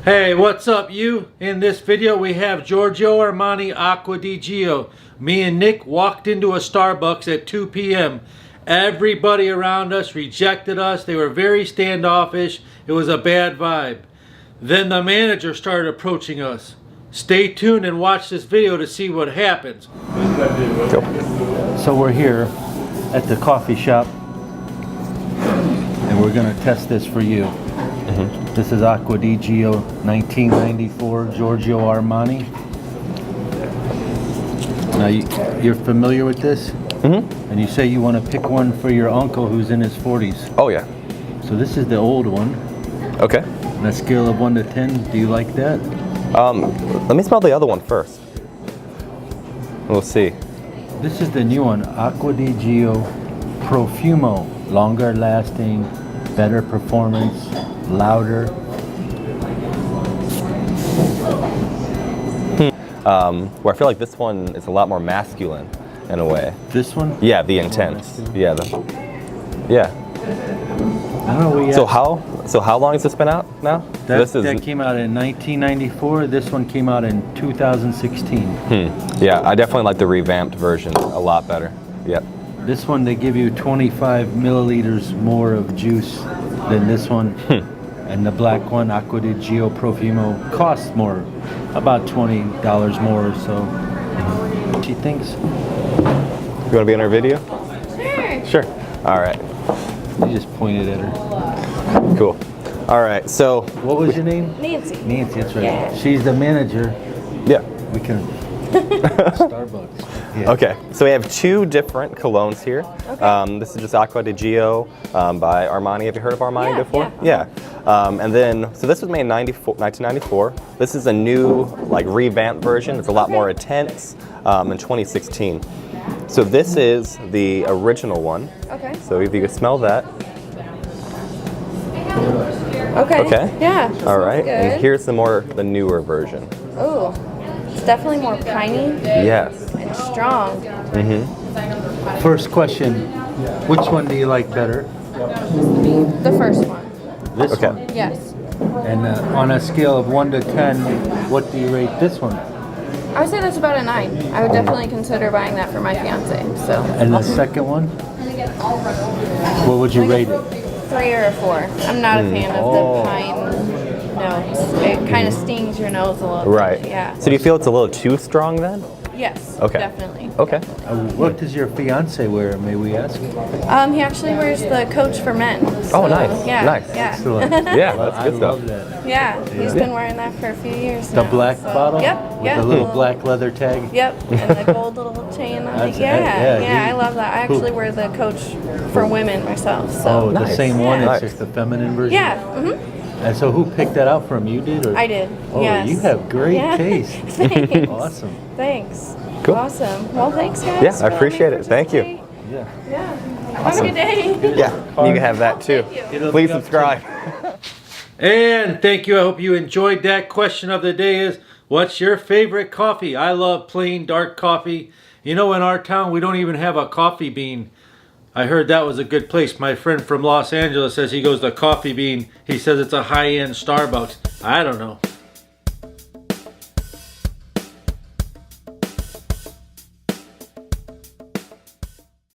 Hey, what's up you? In this video we have Giorgio Armani Aqua di Gio. Me and Nick walked into a Starbucks at 2 p.m. Everybody around us rejected us. They were very standoffish. It was a bad vibe. Then the manager started approaching us. Stay tuned and watch this video to see what happens. So we're here at the coffee shop and we're gonna test this for you. This is Aqua di Gio 1994 Giorgio Armani. Now you're familiar with this? And you say you want to pick one for your uncle who's in his 40s. Oh yeah. So this is the old one. Okay. On a scale of 1 to 10, do you like that? Let me smell the other one first. We'll see. This is the new one, Aqua di Gio Profumo. Longer lasting, better performance, louder. Where I feel like this one is a lot more masculine in a way. This one? Yeah, the intense. Yeah, yeah. I don't know. So how long has this been out now? That came out in 1994. This one came out in 2016. Yeah, I definitely like the revamped version a lot better. Yep. This one they give you 25 milliliters more of juice than this one. And the black one, Aqua di Gio Profumo, costs more, about $20 more or so. She thinks. You want to be in our video? Sure. Sure. All right. You just pointed at her. Cool. All right. So. What was your name? Nancy. Nancy, that's right. Yeah. She's the manager. Yeah. We can. Starbucks. Yeah. Okay, so we have two different colognes here. Okay. This is just Aqua di Gio by Armani. Have you heard of Armani before? Yeah. And then, so this was made in 1994. This is a new, like, revamped version. It's a lot more intense in 2016. So this is the original one. Okay. So if you could smell that. Okay. Okay. Yeah. All right. Good. And here's the newer version. Oh, it's definitely more piney Yes. and strong. First question, which one do you like better? The first one. This Okay. one. Yes. And on a scale of 1 to 10, what do you rate this one? I would say that's about a 9. I would definitely consider buying that for my fiance. So. And the second one? What would you rate it? 3 or a 4. I'm not a fan of the pine notes. It kind of stings your nose a little Right. bit. Yeah. So do you feel it's a little too strong then? Yes. Okay. Definitely. Okay. What does your fiance wear, may we ask? He actually wears the Coach for Men. So, Oh, nice. Yeah. Nice. Yeah. Excellent. Yeah, that's I good stuff. love that. Yeah, he's been wearing that for a few years The now. black so. bottle? Yep, With yeah. the little black leather tag? Yep, and the gold little chain on it. Yeah, I love that. I actually wear the Coach for women myself. So. Oh, the Nice. same one, Yeah. it's just the feminine version? Yeah, And so who picked that out from you, did? Or? I did. Oh, yes. you have great Yeah. taste. Thanks. Awesome. Thanks. Cool. Awesome. Well, thanks, guys. Yeah, I for letting appreciate me it. Thank you. participate. Yeah. Yeah. Have a good day. Yeah, you can have that too. Thank you. Please subscribe. And thank you. I hope you enjoyed that. Question of the day is, what's your favorite coffee? I love plain dark coffee. You know, in our town, we don't even have a coffee bean. I heard that was a good place. My friend from Los Angeles says he goes to Coffee Bean. He says it's a high-end Starbucks. I don't know.